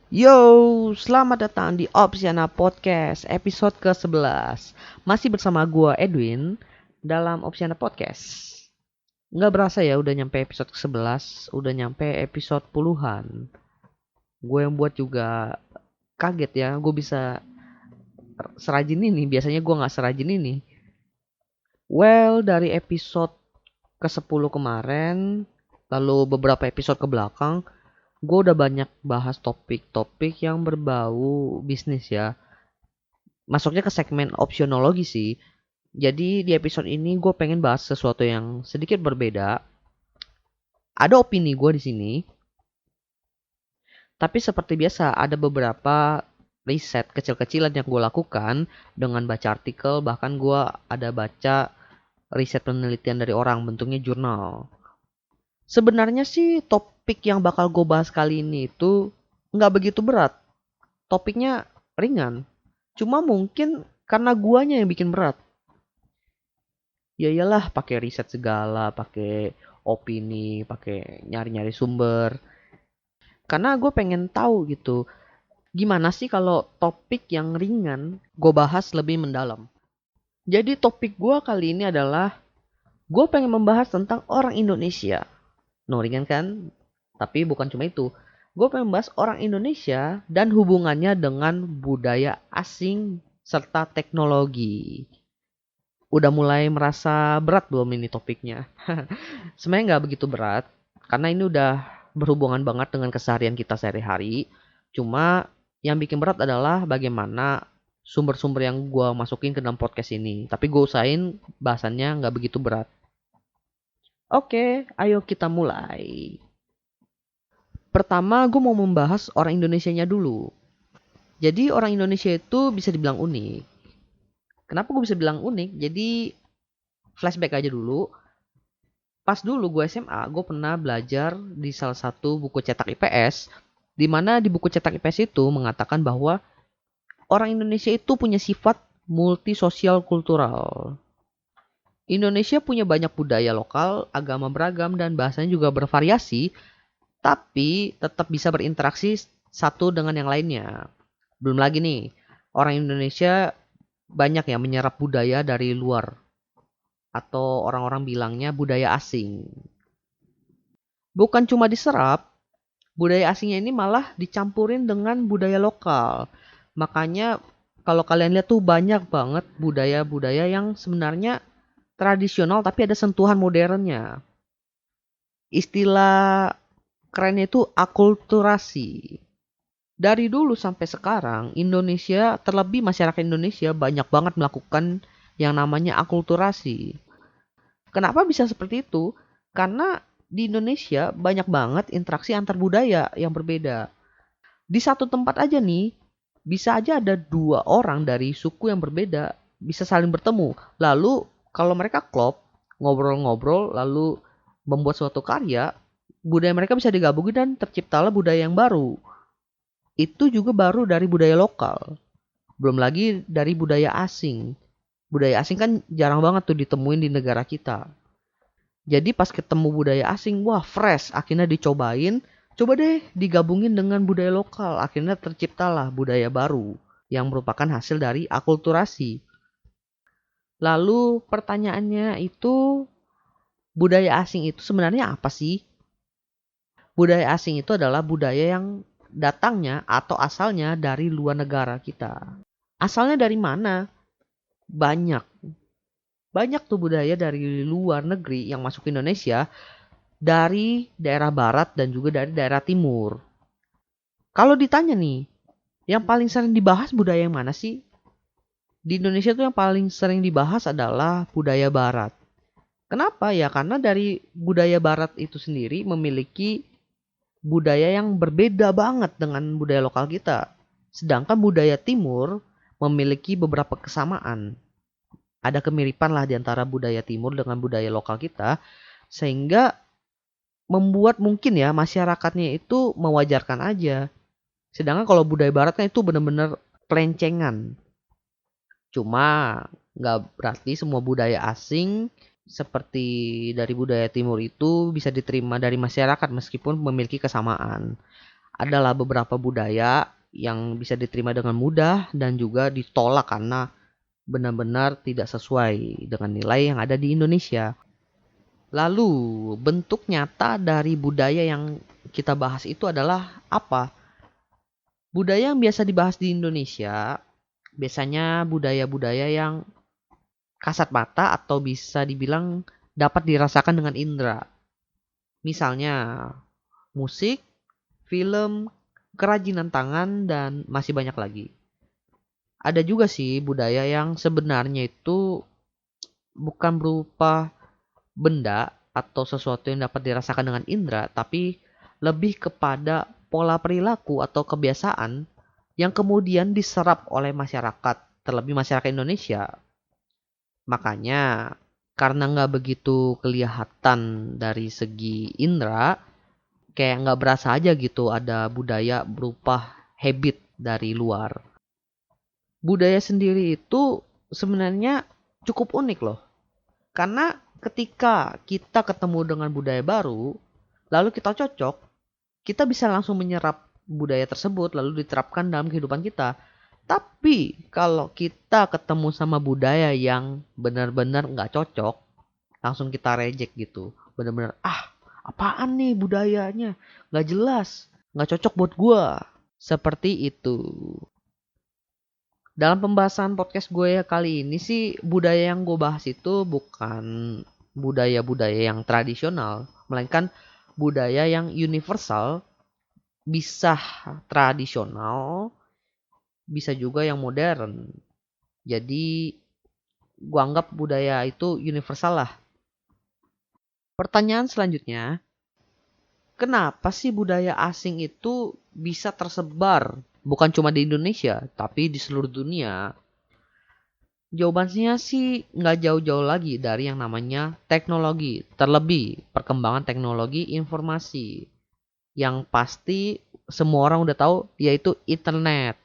Yo, selamat datang di Opsiana Podcast episode ke-11. Masih bersama gua Edwin dalam Opsiana Podcast. Nggak berasa ya udah nyampe episode ke-11, udah nyampe episode puluhan. Gue yang buat juga kaget ya, gue bisa serajin ini. Biasanya gue nggak serajin ini. Well, dari episode ke-10 kemarin, lalu beberapa episode ke belakang, gue udah banyak bahas topik-topik yang berbau bisnis ya. Masuknya ke segmen opsionologi sih. Jadi di episode ini gue pengen bahas sesuatu yang sedikit berbeda. Ada opini gue di sini. Tapi seperti biasa ada beberapa riset kecil-kecilan yang gue lakukan dengan baca artikel. Bahkan gue ada baca riset penelitian dari orang bentuknya jurnal. Sebenarnya sih topik yang bakal gue bahas kali ini itu nggak begitu berat. Topiknya ringan. Cuma mungkin karena guanya yang bikin berat. Ya iyalah pakai riset segala, pakai opini, pakai nyari-nyari sumber. Karena gue pengen tahu gitu, gimana sih kalau topik yang ringan gue bahas lebih mendalam. Jadi topik gue kali ini adalah, gue pengen membahas tentang orang Indonesia. No, ringan kan? Tapi bukan cuma itu. Gue pengen membahas orang Indonesia dan hubungannya dengan budaya asing serta teknologi. Udah mulai merasa berat belum ini topiknya? Sebenarnya nggak begitu berat, karena ini udah berhubungan banget dengan keseharian kita sehari-hari. Cuma yang bikin berat adalah bagaimana sumber-sumber yang gue masukin ke dalam podcast ini. Tapi gue usahain bahasannya nggak begitu berat. Oke, ayo kita mulai. Pertama, gue mau membahas orang Indonesianya dulu. Jadi orang Indonesia itu bisa dibilang unik. Kenapa gue bisa bilang unik? Jadi flashback aja dulu. Pas dulu gue SMA, gue pernah belajar di salah satu buku cetak IPS, di mana di buku cetak IPS itu mengatakan bahwa orang Indonesia itu punya sifat multisosial kultural. Indonesia punya banyak budaya lokal, agama beragam, dan bahasanya juga bervariasi, tapi tetap bisa berinteraksi satu dengan yang lainnya. Belum lagi nih, orang Indonesia banyak yang menyerap budaya dari luar, atau orang-orang bilangnya budaya asing. Bukan cuma diserap, budaya asingnya ini malah dicampurin dengan budaya lokal. Makanya kalau kalian lihat tuh banyak banget budaya-budaya yang sebenarnya tradisional tapi ada sentuhan modernnya. Istilah kerennya itu akulturasi. Dari dulu sampai sekarang, Indonesia, terlebih masyarakat Indonesia banyak banget melakukan yang namanya akulturasi. Kenapa bisa seperti itu? Karena di Indonesia banyak banget interaksi antar budaya yang berbeda. Di satu tempat aja nih, bisa aja ada dua orang dari suku yang berbeda bisa saling bertemu. Lalu kalau mereka klop, ngobrol-ngobrol, lalu membuat suatu karya, budaya mereka bisa digabungin dan terciptalah budaya yang baru. Itu juga baru dari budaya lokal. Belum lagi dari budaya asing. Budaya asing kan jarang banget tuh ditemuin di negara kita. Jadi pas ketemu budaya asing, wah fresh, akhirnya dicobain. Coba deh digabungin dengan budaya lokal, akhirnya terciptalah budaya baru yang merupakan hasil dari akulturasi. Lalu pertanyaannya itu, budaya asing itu sebenarnya apa sih? Budaya asing itu adalah budaya yang datangnya atau asalnya dari luar negara kita. Asalnya dari mana? Banyak. Banyak tuh budaya dari luar negeri yang masuk ke Indonesia, dari daerah barat dan juga dari daerah timur. Kalau ditanya nih, yang paling sering dibahas budaya yang mana sih? Di Indonesia tuh yang paling sering dibahas adalah budaya barat. Kenapa? Ya karena dari budaya barat itu sendiri memiliki budaya yang berbeda banget dengan budaya lokal kita. Sedangkan budaya timur memiliki beberapa kesamaan. Ada kemiripan lah di antara budaya timur dengan budaya lokal kita, sehingga membuat mungkin ya masyarakatnya itu mewajarkan aja. Sedangkan kalau budaya barat kan itu benar-benar pelencengan. Cuma nggak berarti semua budaya asing seperti dari budaya timur itu bisa diterima dari masyarakat meskipun memiliki kesamaan. Adalah beberapa budaya yang bisa diterima dengan mudah dan juga ditolak karena benar-benar tidak sesuai dengan nilai yang ada di Indonesia. Lalu, bentuk nyata dari budaya yang kita bahas itu adalah apa? Budaya yang biasa dibahas di Indonesia biasanya budaya-budaya yang kasat mata atau bisa dibilang dapat dirasakan dengan indera. Misalnya musik, film, kerajinan tangan, dan masih banyak lagi. Ada juga sih budaya yang sebenarnya itu bukan berupa benda atau sesuatu yang dapat dirasakan dengan indera, tapi lebih kepada pola perilaku atau kebiasaan yang kemudian diserap oleh masyarakat, terlebih masyarakat Indonesia. Makanya, karena nggak begitu kelihatan dari segi indera, kayak nggak berasa aja gitu ada budaya berupa habit dari luar. Budaya sendiri itu sebenarnya cukup unik loh. Karena ketika kita ketemu dengan budaya baru, lalu kita cocok, kita bisa langsung menyerap budaya tersebut lalu diterapkan dalam kehidupan kita. Tapi kalau kita ketemu sama budaya yang benar-benar nggak cocok, langsung kita reject gitu. Benar-benar, apaan nih budayanya? Nggak jelas, nggak cocok buat gua. Seperti itu. Dalam pembahasan podcast gue ya kali ini sih, budaya yang gue bahas itu bukan budaya-budaya yang tradisional, melainkan budaya yang universal, bisa tradisional, bisa juga yang modern. Jadi gue anggap budaya itu universal lah. Pertanyaan selanjutnya, kenapa sih budaya asing itu bisa tersebar bukan cuma di Indonesia, tapi di seluruh dunia? Jawabannya sih nggak jauh-jauh lagi dari yang namanya teknologi, terlebih perkembangan teknologi informasi. Yang pasti semua orang udah tahu yaitu internet.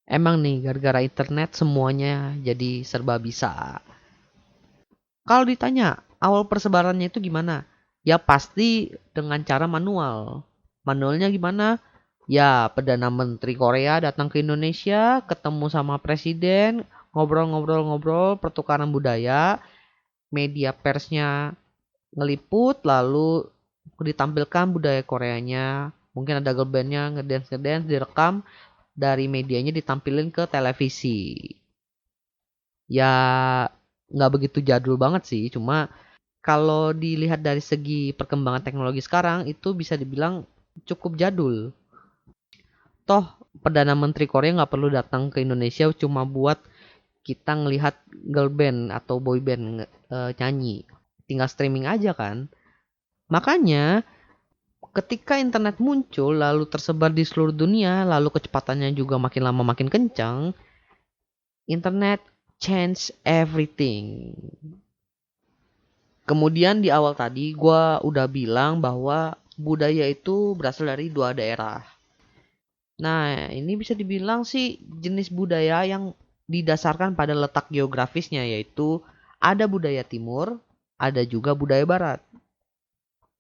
Emang nih gara-gara internet semuanya jadi serba bisa. Kalau ditanya awal persebarannya itu gimana? Ya pasti dengan cara manual. Manualnya gimana? Ya Perdana Menteri Korea datang ke Indonesia, ketemu sama presiden, ngobrol-ngobrol-ngobrol, pertukaran budaya, media persnya ngeliput, lalu ditampilkan budaya Koreanya. Mungkin ada girl bandnya ngedance-ngedance, direkam, dari medianya ditampilin ke televisi. Ya nggak begitu jadul banget sih, cuma kalau dilihat dari segi perkembangan teknologi sekarang itu bisa dibilang cukup jadul. Toh Perdana Menteri Korea nggak perlu datang ke Indonesia cuma buat kita ngelihat girl band atau boy band nyanyi. Tinggal streaming aja kan. Makanya ketika internet muncul lalu tersebar di seluruh dunia, lalu kecepatannya juga makin lama makin kencang, internet change everything. Kemudian di awal tadi gue udah bilang bahwa budaya itu berasal dari dua daerah. Nah, ini bisa dibilang sih jenis budaya yang didasarkan pada letak geografisnya, yaitu ada budaya timur, ada juga budaya barat.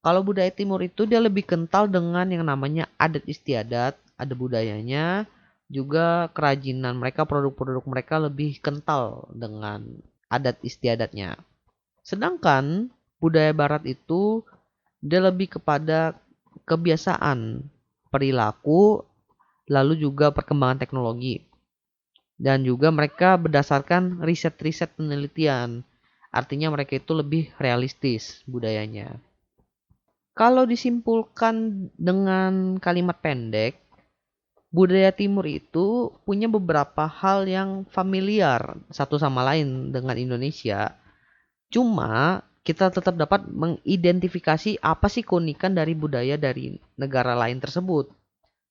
Kalau budaya timur itu dia lebih kental dengan yang namanya adat istiadat, ada budayanya, juga kerajinan mereka, produk-produk mereka lebih kental dengan adat istiadatnya. Sedangkan budaya barat itu dia lebih kepada kebiasaan, perilaku, lalu juga perkembangan teknologi. Dan juga mereka berdasarkan riset-riset penelitian. Artinya mereka itu lebih realistis budayanya. Kalau disimpulkan dengan kalimat pendek, budaya timur itu punya beberapa hal yang familiar satu sama lain dengan Indonesia. Cuma kita tetap dapat mengidentifikasi apa sih keunikan dari budaya dari negara lain tersebut.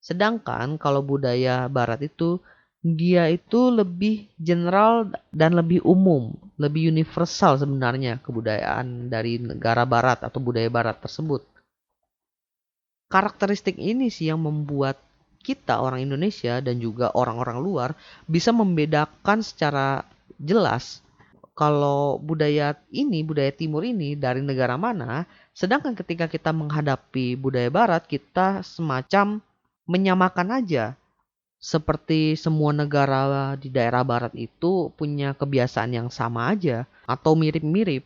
Sedangkan kalau budaya barat itu, dia itu lebih general dan lebih umum, lebih universal sebenarnya kebudayaan dari negara barat atau budaya barat tersebut. Karakteristik ini sih yang membuat kita orang Indonesia dan juga orang-orang luar bisa membedakan secara jelas kalau budaya ini, budaya timur ini dari negara mana, sedangkan ketika kita menghadapi budaya barat, kita semacam menyamakan aja. Seperti semua negara di daerah barat itu punya kebiasaan yang sama aja atau mirip-mirip.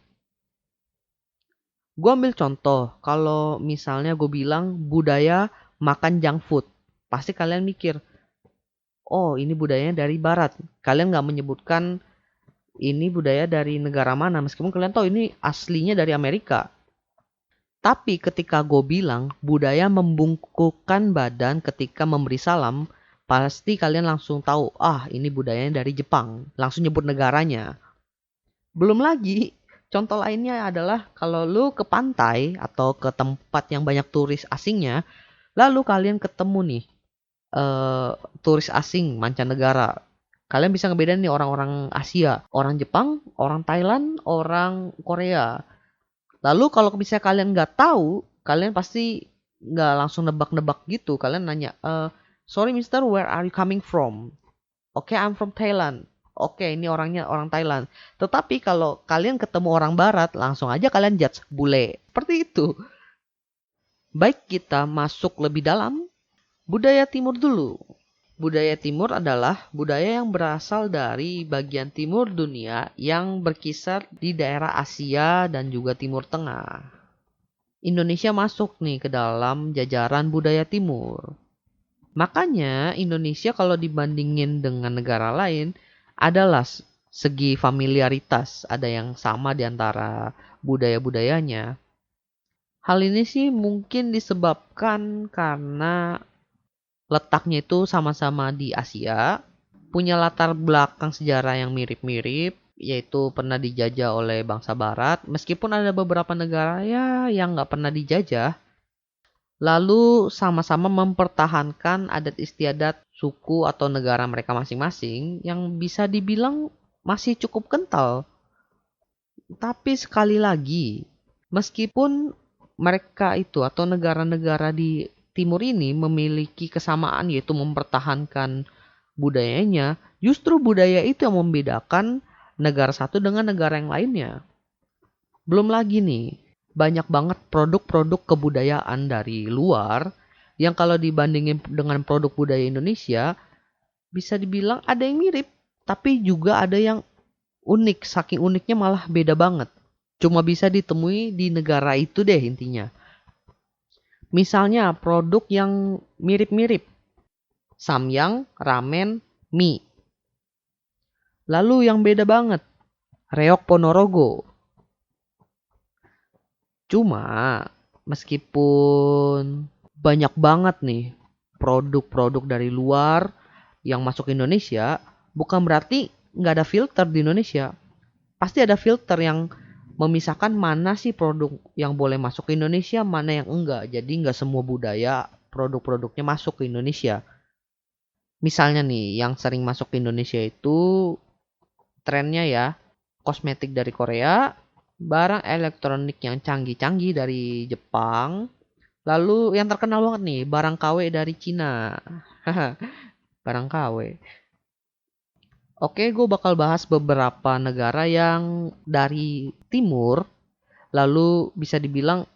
Gue ambil contoh, kalau misalnya gue bilang budaya makan junk food, pasti kalian mikir, oh ini budayanya dari barat. Kalian nggak menyebutkan ini budaya dari negara mana, meskipun kalian tahu ini aslinya dari Amerika. Tapi ketika gue bilang budaya membungkukkan badan ketika memberi salam, pasti kalian langsung tahu, ini budayanya dari Jepang. Langsung nyebut negaranya. Belum lagi, contoh lainnya adalah kalau lu ke pantai atau ke tempat yang banyak turis asingnya, lalu kalian ketemu nih turis asing mancanegara. Kalian bisa ngebedain nih orang-orang Asia, orang Jepang, orang Thailand, orang Korea. Lalu kalau misalnya kalian nggak tahu, kalian pasti nggak langsung nebak-nebak gitu. Kalian nanya, sorry mister, where are you coming from? Oke, I'm from Thailand. Oke, ini orangnya orang Thailand. Tetapi kalau kalian ketemu orang Barat, langsung aja kalian judge bule. Seperti itu. Baik kita masuk lebih dalam, budaya timur dulu. Budaya timur adalah budaya yang berasal dari bagian timur dunia yang berkisar di daerah Asia dan juga Timur Tengah. Indonesia masuk nih ke dalam jajaran budaya timur. Makanya Indonesia kalau dibandingin dengan negara lain adalah segi familiaritas, ada yang sama di antara budaya-budayanya. Hal ini sih mungkin disebabkan karena letaknya itu sama-sama di Asia, punya latar belakang sejarah yang mirip-mirip, yaitu pernah dijajah oleh bangsa barat, meskipun ada beberapa negara ya yang nggak pernah dijajah, lalu sama-sama mempertahankan adat istiadat suku atau negara mereka masing-masing yang bisa dibilang masih cukup kental. Tapi sekali lagi, meskipun mereka itu atau negara-negara di timur ini memiliki kesamaan yaitu mempertahankan budayanya, justru budaya itu yang membedakan negara satu dengan negara yang lainnya. Belum lagi nih, banyak banget produk-produk kebudayaan dari luar yang kalau dibandingin dengan produk budaya Indonesia, bisa dibilang ada yang mirip, tapi juga ada yang unik, saking uniknya malah beda banget. Cuma bisa ditemui di negara itu deh intinya. Misalnya produk yang mirip-mirip, samyang, ramen, mie. Lalu yang beda banget, reok Ponorogo. Cuma meskipun banyak banget nih produk-produk dari luar yang masuk ke Indonesia, bukan berarti nggak ada filter di Indonesia. Pasti ada filter yang memisahkan mana sih produk yang boleh masuk ke Indonesia, mana yang enggak. Jadi enggak semua budaya produk-produknya masuk ke Indonesia. Misalnya nih, yang sering masuk ke Indonesia itu trennya ya, kosmetik dari Korea, barang elektronik yang canggih-canggih dari Jepang, lalu yang terkenal banget nih, barang KW dari Cina. Barang KW. Oke, gue bakal bahas beberapa negara yang dari timur, lalu bisa dibilang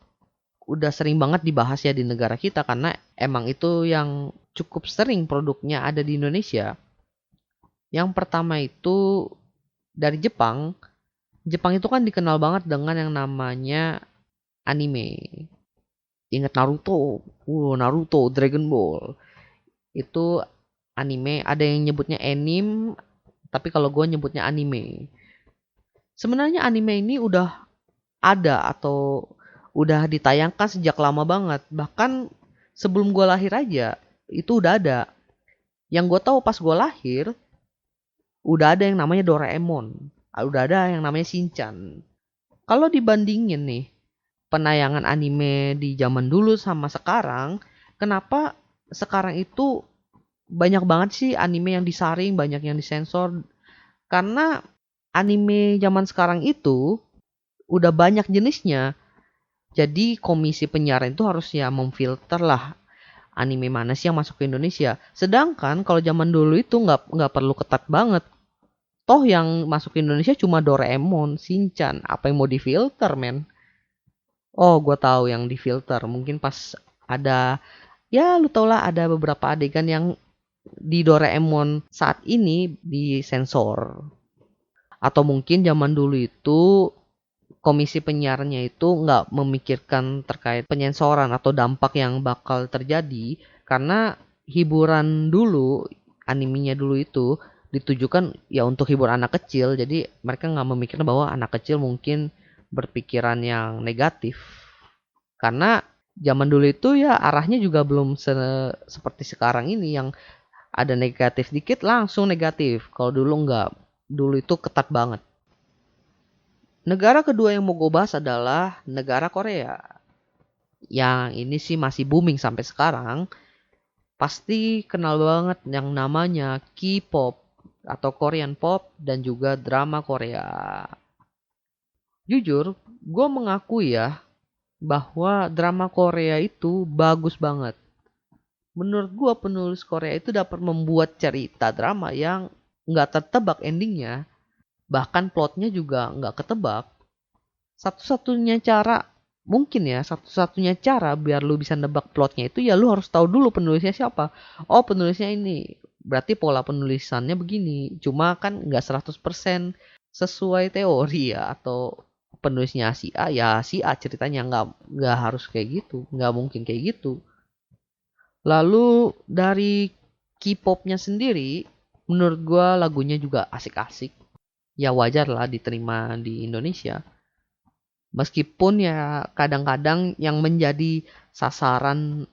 udah sering banget dibahas ya di negara kita karena emang itu yang cukup sering produknya ada di Indonesia. Yang pertama itu dari Jepang. Jepang itu kan dikenal banget dengan yang namanya anime. Ingat Naruto? Naruto, Dragon Ball. Itu anime, ada yang nyebutnya anime, tapi kalau gue nyebutnya anime. Sebenarnya anime ini udah ada atau udah ditayangkan sejak lama banget. Bahkan sebelum gue lahir aja, itu udah ada. Yang gue tahu pas gue lahir, udah ada yang namanya Doraemon. Udah ada yang namanya Shinchan. Kalau dibandingin nih, penayangan anime di zaman dulu sama sekarang, kenapa sekarang itu banyak banget sih anime yang disaring, banyak yang disensor? Karena anime zaman sekarang itu udah banyak jenisnya. Jadi komisi penyiaran itu harus ya memfilter lah anime mana sih yang masuk ke Indonesia. Sedangkan kalau zaman dulu itu nggak perlu ketat banget. Toh yang masuk ke Indonesia cuma Doraemon, Shinchan, apa yang mau difilter men? Oh, gue tahu yang difilter. Mungkin pas ada, ya lu tau lah ada beberapa adegan yang di Doraemon saat ini disensor. Atau mungkin zaman dulu itu komisi penyiarnya itu nggak memikirkan terkait penyensoran atau dampak yang bakal terjadi karena hiburan dulu, animenya dulu itu ditujukan ya untuk hibur anak kecil, jadi mereka nggak memikirkan bahwa anak kecil mungkin berpikiran yang negatif karena zaman dulu itu ya arahnya juga belum seperti sekarang ini yang ada negatif dikit langsung negatif. Kalau dulu nggak, dulu itu ketat banget. Negara kedua yang mau gue bahas adalah negara Korea. Yang ini sih masih booming sampai sekarang. Pasti kenal banget yang namanya K-pop atau Korean pop dan juga drama Korea. Jujur, gue mengakui ya bahwa drama Korea itu bagus banget. Menurut gue penulis Korea itu dapat membuat cerita drama yang nggak tertebak endingnya. Bahkan plotnya juga nggak ketebak. Satu-satunya cara biar lu bisa nebak plotnya itu ya lu harus tahu dulu penulisnya siapa. Oh, penulisnya ini. Berarti pola penulisannya begini. Cuma kan nggak 100% sesuai teori ya, atau penulisnya si A ya si A ceritanya, nggak harus kayak gitu, nggak mungkin kayak gitu. Lalu dari K-popnya sendiri, menurut gua lagunya juga asik-asik. Ya wajar lah diterima di Indonesia. Meskipun ya kadang-kadang yang menjadi sasaran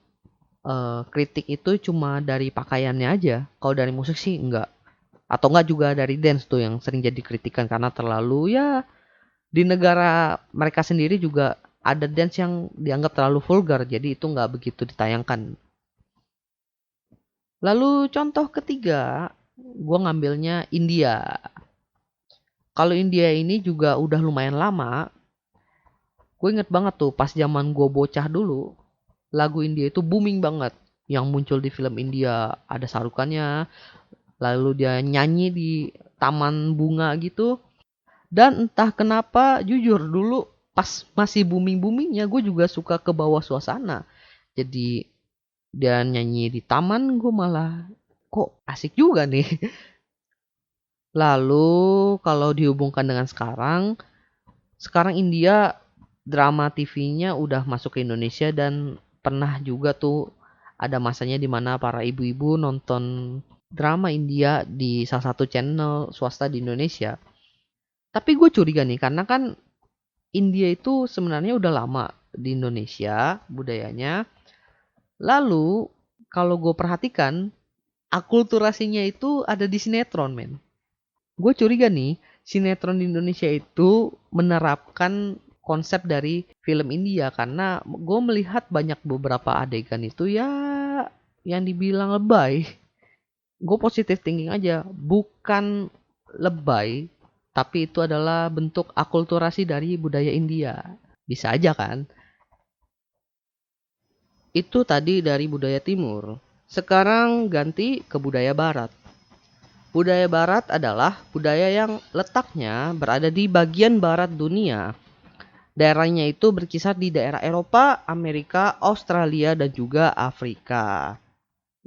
kritik itu cuma dari pakaiannya aja. Kalau dari musik sih enggak. Atau enggak juga dari dance tuh yang sering jadi kritikan karena terlalu ya di negara mereka sendiri juga ada dance yang dianggap terlalu vulgar. Jadi itu enggak begitu ditayangkan. Lalu contoh ketiga, gue ngambilnya India. Kalau India ini juga udah lumayan lama. Gue inget banget tuh pas zaman gue bocah dulu, lagu India itu booming banget. Yang muncul di film India ada sarukannya, lalu dia nyanyi di taman bunga gitu. Dan entah kenapa, jujur dulu pas masih booming-boomingnya gue juga suka ke bawah suasana. Jadi dia nyanyi di taman, gue malah kok asik juga nih. Lalu kalau dihubungkan dengan sekarang India drama TV-nya udah masuk ke Indonesia dan pernah juga tuh ada masanya di mana para ibu-ibu nonton drama India di salah satu channel swasta di Indonesia. Tapi gue curiga nih karena kan India itu sebenarnya udah lama di Indonesia budayanya. Lalu kalau gue perhatikan akulturasinya itu ada di sinetron men. Gue curiga nih, sinetron di Indonesia itu menerapkan konsep dari film India karena gue melihat banyak beberapa adegan itu ya yang dibilang lebay. Gue positive thinking aja, bukan lebay, tapi itu adalah bentuk akulturasi dari budaya India. Bisa aja kan? Itu tadi dari budaya timur. Sekarang ganti ke budaya barat. Budaya barat adalah budaya yang letaknya berada di bagian barat dunia. Daerahnya itu berkisar di daerah Eropa, Amerika, Australia, dan juga Afrika.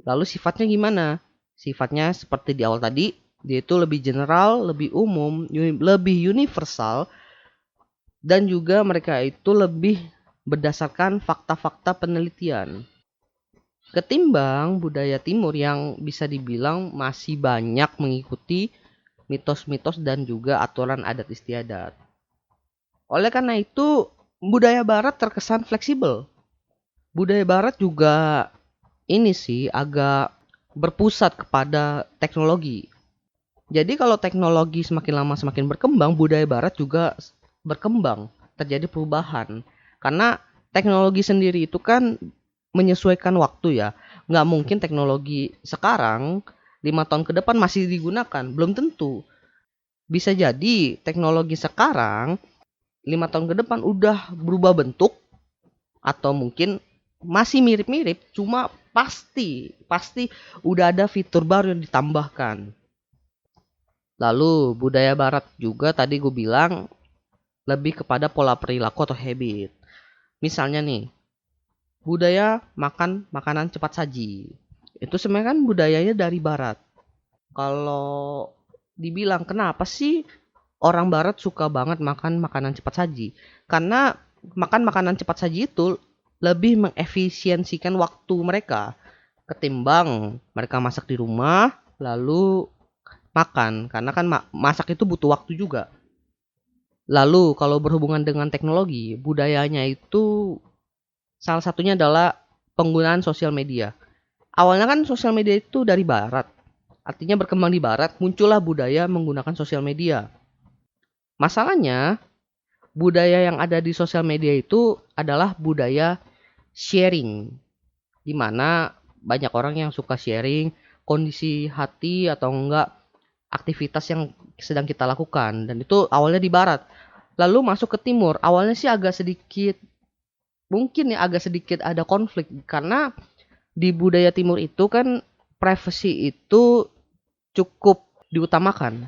Lalu sifatnya gimana? Sifatnya seperti di awal tadi, dia itu lebih general, lebih umum, lebih universal, dan juga mereka itu lebih berdasarkan fakta-fakta penelitian. Ketimbang budaya timur yang bisa dibilang masih banyak mengikuti mitos-mitos dan juga aturan adat istiadat. Oleh karena itu, budaya barat terkesan fleksibel. Budaya barat juga ini sih agak berpusat kepada teknologi. Jadi kalau teknologi semakin lama semakin berkembang, budaya barat juga berkembang. terjadi perubahan. Karena teknologi sendiri itu kan menyesuaikan waktu ya. Nggak mungkin teknologi sekarang 5 tahun ke depan masih digunakan. Belum tentu. Bisa jadi teknologi sekarang 5 tahun ke depan udah berubah bentuk atau mungkin masih mirip-mirip, cuma pasti udah ada fitur baru yang ditambahkan. Lalu budaya barat juga tadi gue bilang lebih kepada pola perilaku atau habit. Misalnya nih, budaya makan makanan cepat saji. Itu sebenarnya kan budayanya dari barat. Kalau dibilang kenapa sih orang barat suka banget makan makanan cepat saji? Karena makan makanan cepat saji itu lebih mengefisiensikan waktu mereka ketimbang mereka masak di rumah lalu makan. Karena kan masak itu butuh waktu juga. Lalu kalau berhubungan dengan teknologi, budayanya itu salah satunya adalah penggunaan sosial media. Awalnya kan sosial media itu dari barat. Artinya berkembang di barat, muncullah budaya menggunakan sosial media. Masalahnya, budaya yang ada di sosial media itu adalah budaya sharing. Di mana banyak orang yang suka sharing kondisi hati atau enggak aktivitas yang sedang kita lakukan. Dan itu awalnya di barat. Lalu masuk ke timur. Awalnya sih mungkin agak sedikit ada konflik. Karena di budaya timur itu kan privacy itu cukup diutamakan.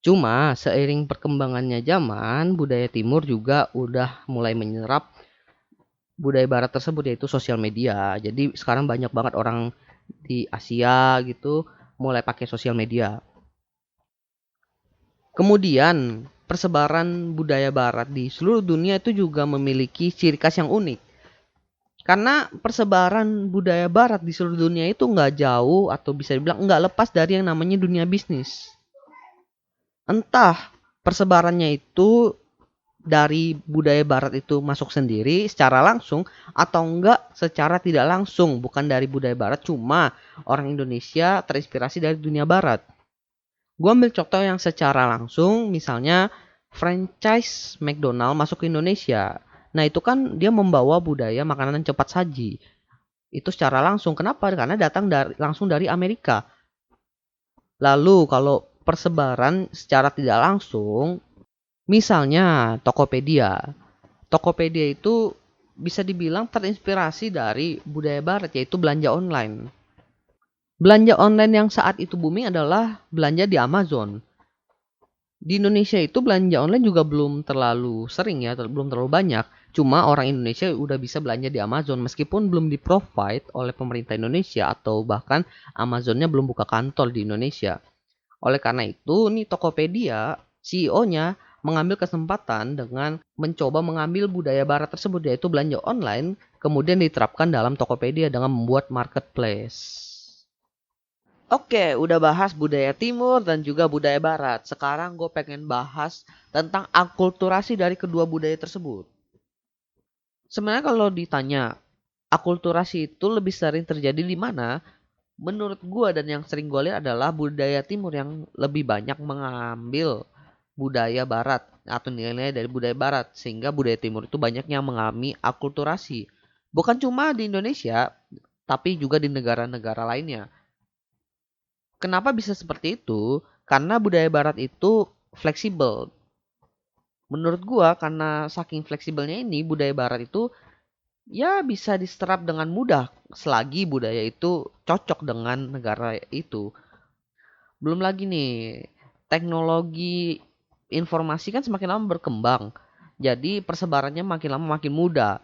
Cuma seiring perkembangannya zaman, budaya timur juga udah mulai menyerap budaya barat tersebut, yaitu sosial media. Jadi sekarang banyak banget orang di Asia gitu mulai pakai sosial media. Kemudian persebaran budaya barat di seluruh dunia itu juga memiliki ciri khas yang unik. Karena persebaran budaya barat di seluruh dunia itu nggak jauh atau bisa dibilang nggak lepas dari yang namanya dunia bisnis. Entah persebarannya itu dari budaya barat itu masuk sendiri secara langsung atau enggak secara tidak langsung, bukan dari budaya barat, cuma orang Indonesia terinspirasi dari dunia barat. Gue ambil contoh yang secara langsung, misalnya franchise McDonald masuk ke Indonesia. Nah itu kan dia membawa budaya makanan cepat saji. Itu secara langsung. Kenapa? Karena datang langsung dari Amerika. Lalu kalau persebaran secara tidak langsung, misalnya Tokopedia. Tokopedia itu bisa dibilang terinspirasi dari budaya barat, yaitu belanja online. Belanja online yang saat itu booming adalah belanja di Amazon. Di Indonesia itu belanja online juga belum terlalu sering ya, belum terlalu banyak. Cuma orang Indonesia udah bisa belanja di Amazon meskipun belum di-provide oleh pemerintah Indonesia atau bahkan Amazonnya belum buka kantor di Indonesia. Oleh karena itu, nih Tokopedia, CEO-nya mengambil kesempatan dengan mencoba mengambil budaya barat tersebut, yaitu belanja online, kemudian diterapkan dalam Tokopedia dengan membuat marketplace. Oke, udah bahas budaya timur dan juga budaya barat. Sekarang gue pengen bahas tentang akulturasi dari kedua budaya tersebut. Sebenarnya kalau ditanya, akulturasi itu lebih sering terjadi di mana? Menurut gue dan yang sering gue lihat adalah budaya timur yang lebih banyak mengambil budaya barat atau nilai-nilai dari budaya barat. Sehingga budaya timur itu banyak yang mengalami akulturasi. Bukan cuma di Indonesia, tapi juga di negara-negara lainnya. Kenapa bisa seperti itu? Karena budaya barat itu fleksibel. Menurut gua karena saking fleksibelnya ini budaya barat itu ya bisa diserap dengan mudah selagi budaya itu cocok dengan negara itu. Belum lagi nih, teknologi informasi kan semakin lama berkembang. Jadi persebarannya makin lama makin mudah.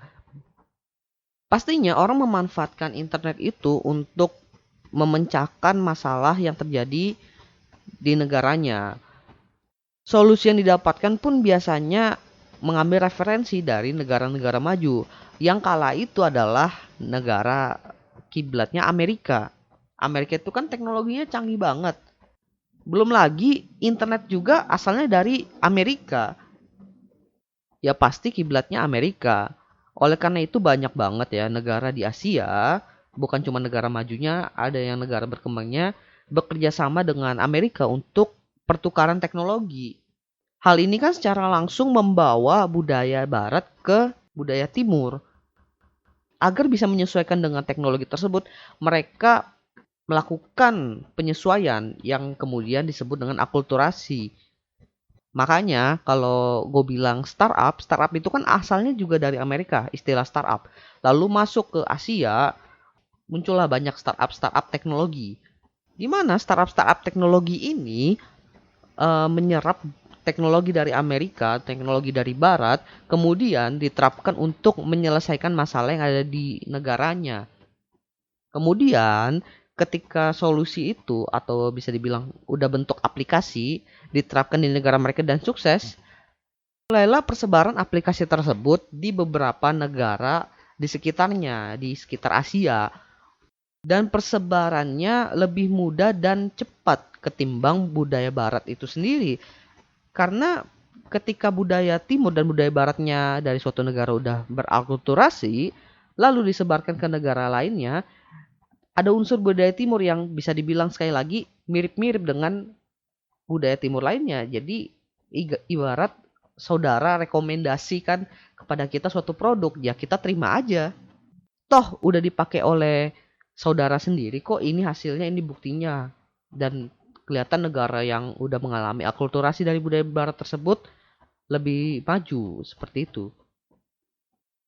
Pastinya orang memanfaatkan internet itu untuk memecahkan masalah yang terjadi di negaranya. Solusi yang didapatkan pun biasanya mengambil referensi dari negara-negara maju. Yang kala itu adalah negara kiblatnya Amerika. Amerika itu kan teknologinya canggih banget. Belum lagi internet juga asalnya dari Amerika. Ya pasti kiblatnya Amerika. Oleh karena itu banyak banget ya negara di Asia, bukan cuma negara majunya, ada yang negara berkembangnya bekerja sama dengan Amerika untuk pertukaran teknologi. Hal ini kan secara langsung membawa budaya barat ke budaya timur. Agar bisa menyesuaikan dengan teknologi tersebut, mereka melakukan penyesuaian yang kemudian disebut dengan akulturasi. Makanya kalau gue bilang startup itu kan asalnya juga dari Amerika, istilah startup. Lalu masuk ke Asia, muncullah banyak startup teknologi. Di mana startup teknologi ini menyerap teknologi dari Amerika, teknologi dari Barat, kemudian diterapkan untuk menyelesaikan masalah yang ada di negaranya. Kemudian ketika solusi itu atau bisa dibilang udah bentuk aplikasi diterapkan di negara mereka dan sukses, mulailah persebaran aplikasi tersebut di beberapa negara di sekitarnya, di sekitar Asia. Dan persebarannya lebih mudah dan cepat ketimbang budaya barat itu sendiri. Karena ketika budaya timur dan budaya baratnya dari suatu negara udah berakulturasi, lalu disebarkan ke negara lainnya, ada unsur budaya timur yang bisa dibilang sekali lagi mirip-mirip dengan budaya timur lainnya. Jadi ibarat saudara rekomendasikan kepada kita suatu produk, ya kita terima aja. Toh udah dipakai oleh saudara sendiri kok, ini hasilnya, ini buktinya. Dan kelihatan negara yang udah mengalami akulturasi dari budaya barat tersebut lebih maju, seperti itu.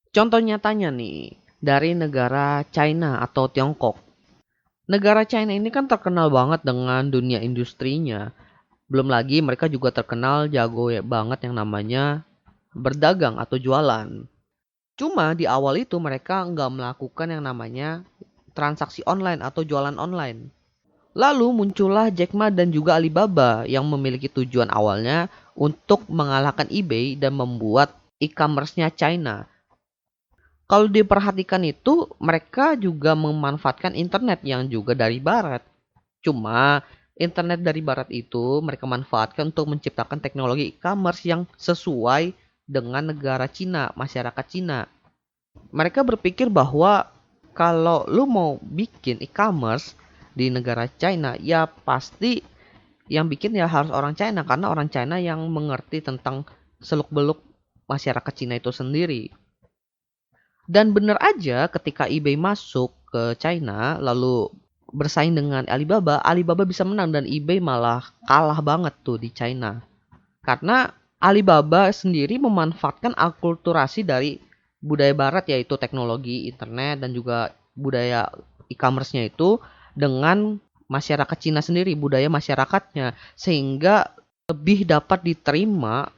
Contoh nyatanya nih, dari negara China atau Tiongkok. Negara China ini kan terkenal banget dengan dunia industrinya. Belum lagi mereka juga terkenal jago banget yang namanya berdagang atau jualan. Cuma di awal itu mereka nggak melakukan yang namanya transaksi online atau jualan online. Lalu muncullah Jack Ma dan juga Alibaba yang memiliki tujuan awalnya untuk mengalahkan eBay dan membuat e-commerce-nya China. Kalau diperhatikan itu, mereka juga memanfaatkan internet yang juga dari barat. Cuma internet dari barat itu mereka manfaatkan untuk menciptakan teknologi e-commerce yang sesuai dengan negara Cina, masyarakat Cina. Mereka berpikir bahwa kalau lu mau bikin e-commerce di negara China, ya pasti yang bikin ya harus orang China, karena orang China yang mengerti tentang seluk-beluk masyarakat Cina itu sendiri. Dan benar aja ketika eBay masuk ke China lalu bersaing dengan Alibaba, Alibaba bisa menang dan eBay malah kalah banget tuh di China. Karena Alibaba sendiri memanfaatkan akulturasi dari budaya barat, yaitu teknologi internet dan juga budaya e-commerce-nya itu dengan masyarakat Cina sendiri, budaya masyarakatnya, sehingga lebih dapat diterima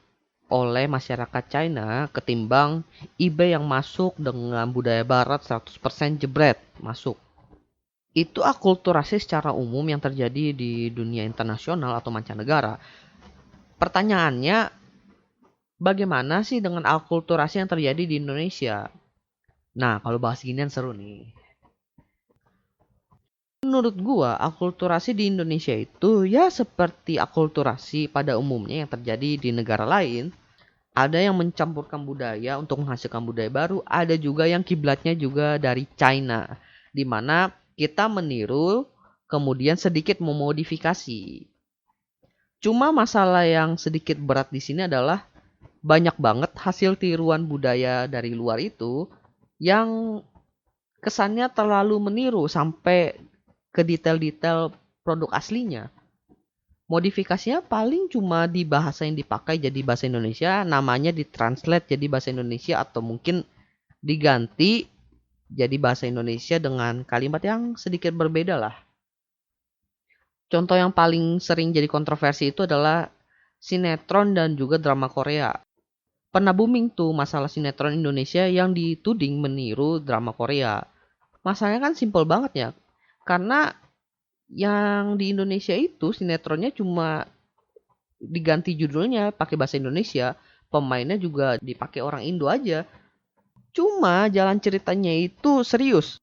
oleh masyarakat China ketimbang eBay yang masuk dengan budaya barat 100% jebret masuk. Itu akulturasi secara umum yang terjadi di dunia internasional atau mancanegara. Pertanyaannya, bagaimana sih dengan akulturasi yang terjadi di Indonesia? Nah, kalau bahas ginian seru nih. Menurut gua, akulturasi di Indonesia itu ya seperti akulturasi pada umumnya yang terjadi di negara lain. Ada yang mencampurkan budaya untuk menghasilkan budaya baru, ada juga yang kiblatnya juga dari China, di mana kita meniru kemudian sedikit memodifikasi. Cuma masalah yang sedikit berat di sini adalah banyak banget hasil tiruan budaya dari luar itu yang kesannya terlalu meniru sampai ke detail-detail produk aslinya. Modifikasinya paling cuma di bahasa yang dipakai jadi bahasa Indonesia, namanya ditranslate jadi bahasa Indonesia atau mungkin diganti jadi bahasa Indonesia dengan kalimat yang sedikit berbeda lah. Contoh yang paling sering jadi kontroversi itu adalah sinetron dan juga drama Korea. Pernah booming tuh masalah sinetron Indonesia yang dituding meniru drama Korea. Masalahnya kan simple banget ya. Karena yang di Indonesia itu sinetronnya cuma diganti judulnya pakai bahasa Indonesia, pemainnya juga dipakai orang Indo aja. Cuma jalan ceritanya itu serius.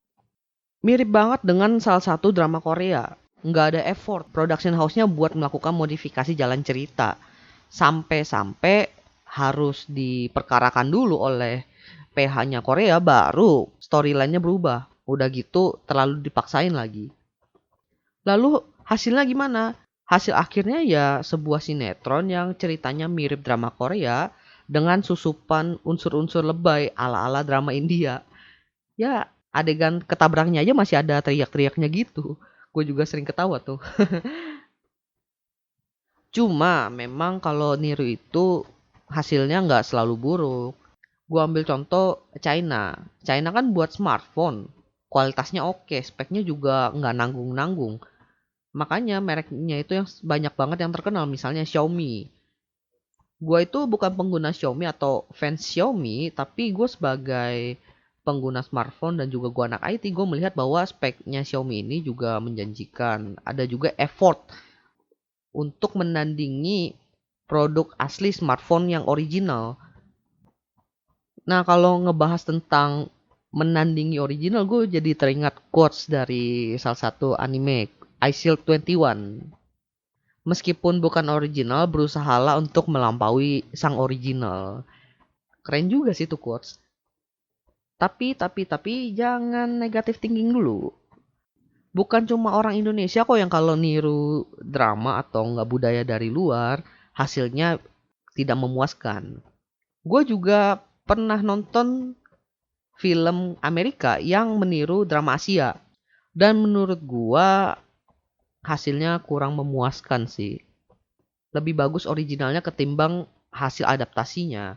Mirip banget dengan salah satu drama Korea. Nggak ada effort production house-nya buat melakukan modifikasi jalan cerita. Sampai-sampai harus diperkarakan dulu oleh PH-nya Korea baru storyline-nya berubah. Udah gitu terlalu dipaksain lagi. Lalu hasilnya gimana? Hasil akhirnya ya sebuah sinetron yang ceritanya mirip drama Korea dengan susupan unsur-unsur lebay ala-ala drama India. Ya, adegan ketabraknya aja masih ada teriak-teriaknya gitu. Gue juga sering ketawa tuh. Cuma memang kalau niru itu hasilnya nggak selalu buruk. Gue ambil contoh China. China kan buat smartphone. Kualitasnya oke, speknya juga nggak nanggung-nanggung. Makanya mereknya itu yang banyak banget yang terkenal, misalnya Xiaomi. Gue itu bukan pengguna Xiaomi atau fans Xiaomi, tapi gue sebagai pengguna smartphone dan juga gue anak IT, gue melihat bahwa speknya Xiaomi ini juga menjanjikan. Ada juga effort untuk menandingi produk asli smartphone yang original. Nah, kalau ngebahas tentang menandingi original, gue jadi teringat quotes dari salah satu anime, iShield 21. Meskipun bukan original, berusahalah untuk melampaui sang original. Keren juga sih tuh quotes. Tapi jangan negatif thinking dulu. Bukan cuma orang Indonesia kok yang kalau niru drama atau nggak budaya dari luar, hasilnya tidak memuaskan. Gue juga pernah nonton film Amerika yang meniru drama Asia. Dan menurut gua hasilnya kurang memuaskan sih. Lebih bagus originalnya ketimbang hasil adaptasinya.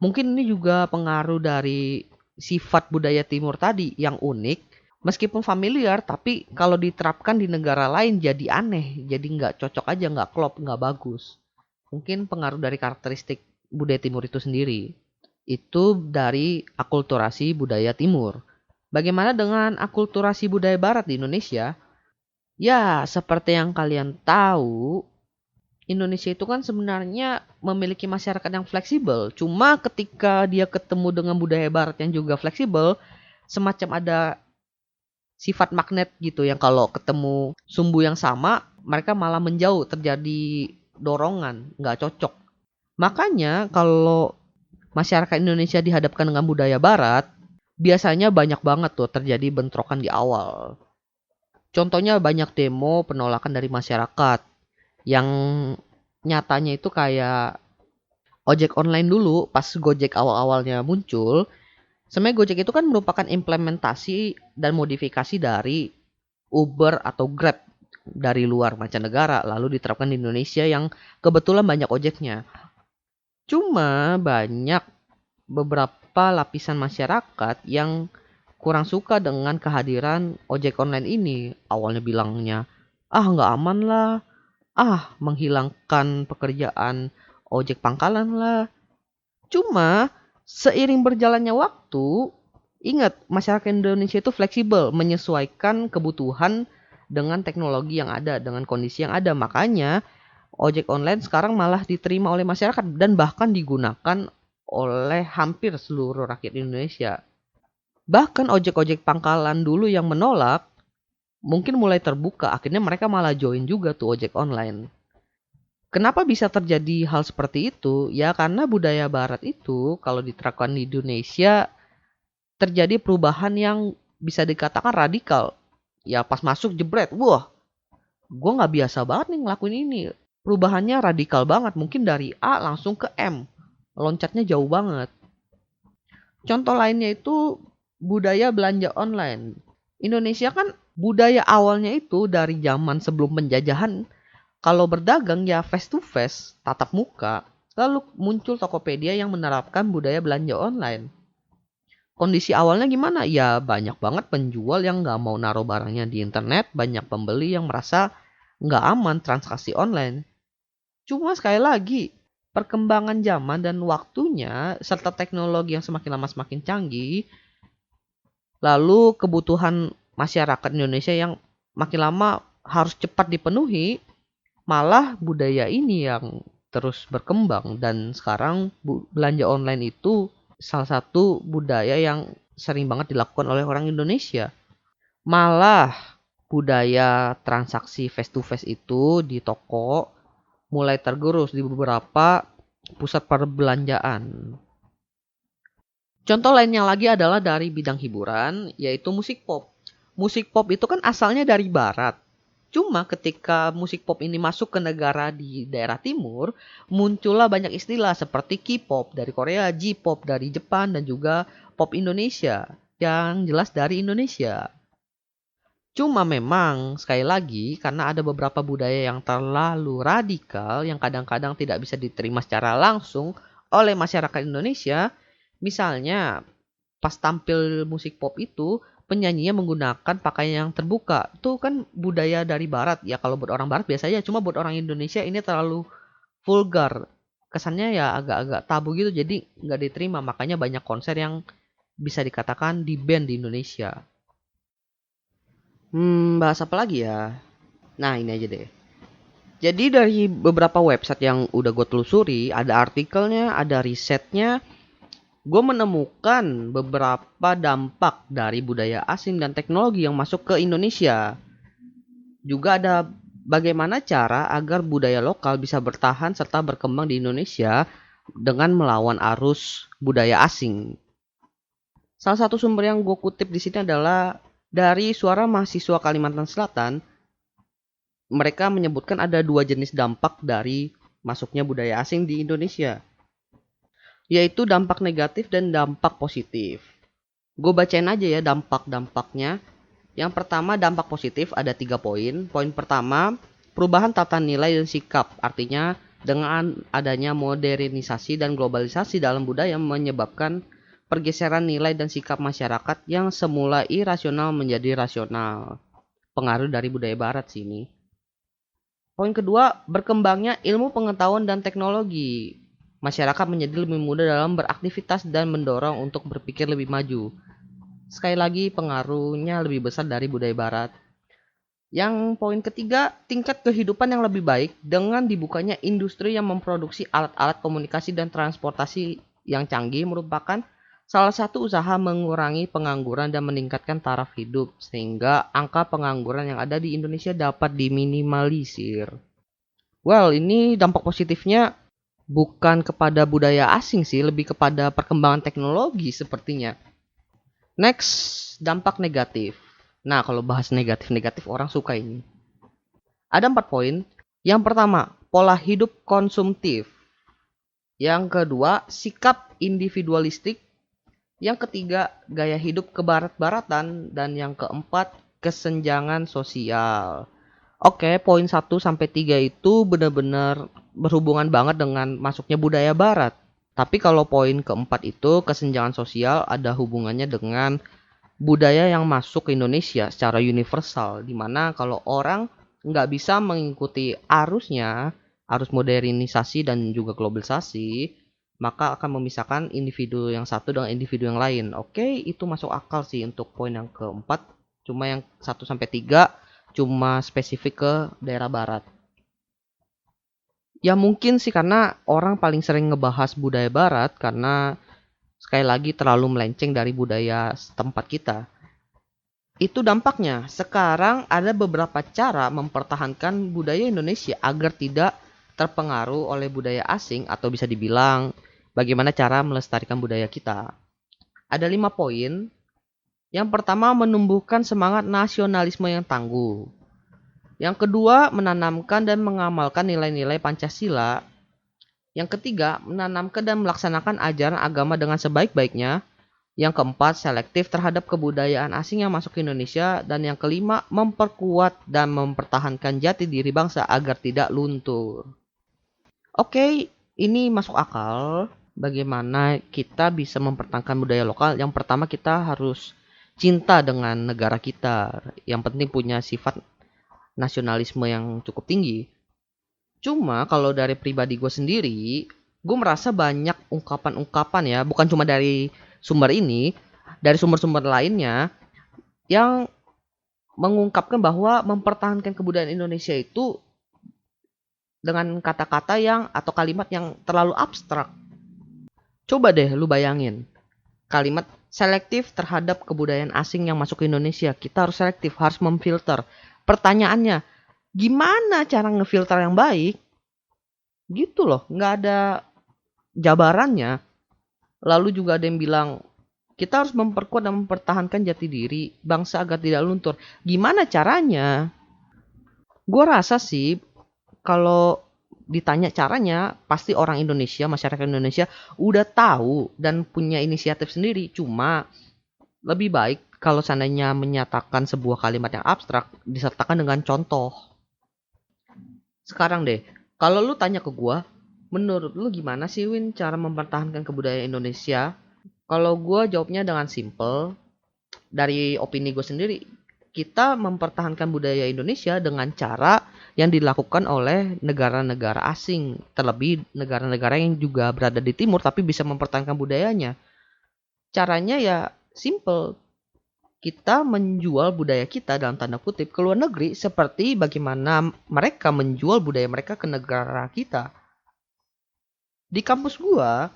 Mungkin ini juga pengaruh dari sifat budaya timur tadi yang unik. Meskipun familiar, tapi kalau diterapkan di negara lain jadi aneh. Jadi nggak cocok aja, nggak klop, nggak bagus. Mungkin pengaruh dari karakteristik budaya timur itu sendiri. Itu dari akulturasi budaya timur. Bagaimana dengan akulturasi budaya barat di Indonesia? Ya, seperti yang kalian tahu, Indonesia itu kan sebenarnya memiliki masyarakat yang fleksibel. Cuma ketika dia ketemu dengan budaya barat yang juga fleksibel, semacam ada sifat magnet gitu yang kalau ketemu sumbu yang sama, mereka malah menjauh, terjadi dorongan, nggak cocok. Makanya kalau masyarakat Indonesia dihadapkan dengan budaya barat, biasanya banyak banget tuh terjadi bentrokan di awal. Contohnya banyak demo penolakan dari masyarakat yang nyatanya itu kayak ojek online dulu pas Gojek awal-awalnya muncul. Sebenarnya Gojek itu kan merupakan implementasi dan modifikasi dari Uber atau Grab dari luar mancanegara lalu diterapkan di Indonesia yang kebetulan banyak ojeknya. Cuma banyak beberapa lapisan masyarakat yang kurang suka dengan kehadiran ojek online ini. Awalnya bilangnya, ah nggak aman lah, ah menghilangkan pekerjaan ojek pangkalan lah. Cuma seiring berjalannya waktu, ingat masyarakat Indonesia itu fleksibel, menyesuaikan kebutuhan dengan teknologi yang ada, dengan kondisi yang ada. Makanya ojek online sekarang malah diterima oleh masyarakat dan bahkan digunakan oleh hampir seluruh rakyat Indonesia. Bahkan ojek-ojek pangkalan dulu yang menolak mungkin mulai terbuka, akhirnya mereka malah join juga tuh ojek online. Kenapa bisa terjadi hal seperti itu? Ya karena budaya barat itu kalau diterapkan di Indonesia terjadi perubahan yang bisa dikatakan radikal. Ya pas masuk jebret, wah gue gak biasa banget nih ngelakuin ini. Perubahannya radikal banget, mungkin dari A langsung ke M. Loncatnya jauh banget. Contoh lainnya itu budaya belanja online. Indonesia kan budaya awalnya itu dari zaman sebelum penjajahan. Kalau berdagang ya face to face, tatap muka. Lalu muncul Tokopedia yang menerapkan budaya belanja online. Kondisi awalnya gimana? Ya banyak banget penjual yang nggak mau naruh barangnya di internet. Banyak pembeli yang merasa nggak aman transaksi online. Cuma sekali lagi, perkembangan zaman dan waktunya serta teknologi yang semakin lama semakin canggih, lalu kebutuhan masyarakat Indonesia yang makin lama harus cepat dipenuhi, malah budaya ini yang terus berkembang dan sekarang belanja online itu salah satu budaya yang sering banget dilakukan oleh orang Indonesia. Malah budaya transaksi face to face itu di toko mulai tergerus di beberapa pusat perbelanjaan. Contoh lainnya lagi adalah dari bidang hiburan, yaitu musik pop. Musik pop itu kan asalnya dari barat. Cuma ketika musik pop ini masuk ke negara di daerah timur, muncullah banyak istilah seperti K-pop dari Korea, J-pop dari Jepang, dan juga pop Indonesia yang jelas dari Indonesia. Cuma memang sekali lagi karena ada beberapa budaya yang terlalu radikal yang kadang-kadang tidak bisa diterima secara langsung oleh masyarakat Indonesia. Misalnya pas tampil musik pop itu penyanyinya menggunakan pakaian yang terbuka. Itu kan budaya dari barat. Ya kalau buat orang barat biasa aja, cuma buat orang Indonesia ini terlalu vulgar. Kesannya ya agak-agak tabu gitu jadi nggak diterima. Makanya banyak konser yang bisa dikatakan di ban di Indonesia. Bahas apa lagi ya? Nah, ini aja deh. Jadi dari beberapa website yang udah gue telusuri, ada artikelnya, ada risetnya, gue menemukan beberapa dampak dari budaya asing dan teknologi yang masuk ke Indonesia. Juga ada bagaimana cara agar budaya lokal bisa bertahan serta berkembang di Indonesia dengan melawan arus budaya asing. Salah satu sumber yang gue kutip di sini adalah dari Suara Mahasiswa Kalimantan Selatan. Mereka menyebutkan ada 2 jenis dampak dari masuknya budaya asing di Indonesia, yaitu dampak negatif dan dampak positif. Gue bacain aja ya dampak-dampaknya. Yang pertama, dampak positif ada 3 poin. Poin pertama, perubahan tata nilai dan sikap. Artinya dengan adanya modernisasi dan globalisasi dalam budaya menyebabkan pergeseran nilai dan sikap masyarakat yang semula irasional menjadi rasional. Pengaruh dari budaya barat sini. Poin kedua, berkembangnya ilmu pengetahuan dan teknologi. Masyarakat menjadi lebih mudah dalam beraktivitas dan mendorong untuk berpikir lebih maju. Sekali lagi, pengaruhnya lebih besar dari budaya barat. Yang poin ketiga, tingkat kehidupan yang lebih baik dengan dibukanya industri yang memproduksi alat-alat komunikasi dan transportasi yang canggih merupakan salah satu usaha mengurangi pengangguran dan meningkatkan taraf hidup sehingga angka pengangguran yang ada di Indonesia dapat diminimalisir. Well, ini dampak positifnya bukan kepada budaya asing sih, lebih kepada perkembangan teknologi sepertinya. Next, dampak negatif. Nah, kalau bahas negatif-negatif orang suka ini. Ada 4 poin. Yang pertama, pola hidup konsumtif. Yang kedua, sikap individualistik. Yang ketiga, gaya hidup kebarat-baratan. Dan yang keempat, kesenjangan sosial. Oke, poin 1 sampai 3 itu benar-benar berhubungan banget dengan masuknya budaya barat. Tapi kalau poin keempat itu, kesenjangan sosial ada hubungannya dengan budaya yang masuk ke Indonesia secara universal. Dimana kalau orang nggak bisa mengikuti arusnya, arus modernisasi dan juga globalisasi, maka akan memisahkan individu yang satu dengan individu yang lain. Oke, itu masuk akal sih untuk poin yang keempat. Cuma yang 1 sampai 3 cuma spesifik ke daerah barat. Ya mungkin sih karena orang paling sering ngebahas budaya barat karena sekali lagi terlalu melenceng dari budaya setempat kita. Itu dampaknya. Sekarang ada beberapa cara mempertahankan budaya Indonesia agar tidak terpengaruh oleh budaya asing atau bisa dibilang bagaimana cara melestarikan budaya kita. Ada 5 poin. Yang pertama, menumbuhkan semangat nasionalisme yang tangguh. Yang kedua, menanamkan dan mengamalkan nilai-nilai Pancasila. Yang ketiga, menanamkan dan melaksanakan ajaran agama dengan sebaik-baiknya. Yang keempat, selektif terhadap kebudayaan asing yang masuk ke Indonesia. Dan yang kelima, memperkuat dan mempertahankan jati diri bangsa agar tidak luntur. Oke, ini masuk akal. Bagaimana kita bisa mempertahankan budaya lokal? Yang pertama, kita harus cinta dengan negara kita. Yang penting punya sifat nasionalisme yang cukup tinggi. Cuma kalau dari pribadi gue sendiri, gue merasa banyak ungkapan-ungkapan ya, bukan cuma dari sumber ini, dari sumber-sumber lainnya yang mengungkapkan bahwa mempertahankan kebudayaan Indonesia itu dengan kata-kata yang atau kalimat yang terlalu abstrak. Coba deh lu bayangin, kalimat selektif terhadap kebudayaan asing yang masuk ke Indonesia. Kita harus selektif, harus memfilter. Pertanyaannya, gimana cara ngefilter yang baik? Gitu loh, nggak ada jabarannya. Lalu juga ada yang bilang, kita harus memperkuat dan mempertahankan jati diri bangsa agar tidak luntur. Gimana caranya? Gue rasa sih kalau ditanya caranya, pasti orang Indonesia, masyarakat Indonesia udah tahu dan punya inisiatif sendiri. Cuma lebih baik kalau seandainya menyatakan sebuah kalimat yang abstrak disertakan dengan contoh. Sekarang deh, kalau lu tanya ke gua, menurut lu gimana sih Win cara mempertahankan kebudayaan Indonesia? Kalau gua jawabnya dengan simple, dari opini gue sendiri, kita mempertahankan budaya Indonesia dengan cara yang dilakukan oleh negara-negara asing, terlebih negara-negara yang juga berada di timur tapi bisa mempertahankan budayanya. Caranya ya simple, kita menjual budaya kita dalam tanda kutip ke luar negeri seperti bagaimana mereka menjual budaya mereka ke negara kita. Di kampus gua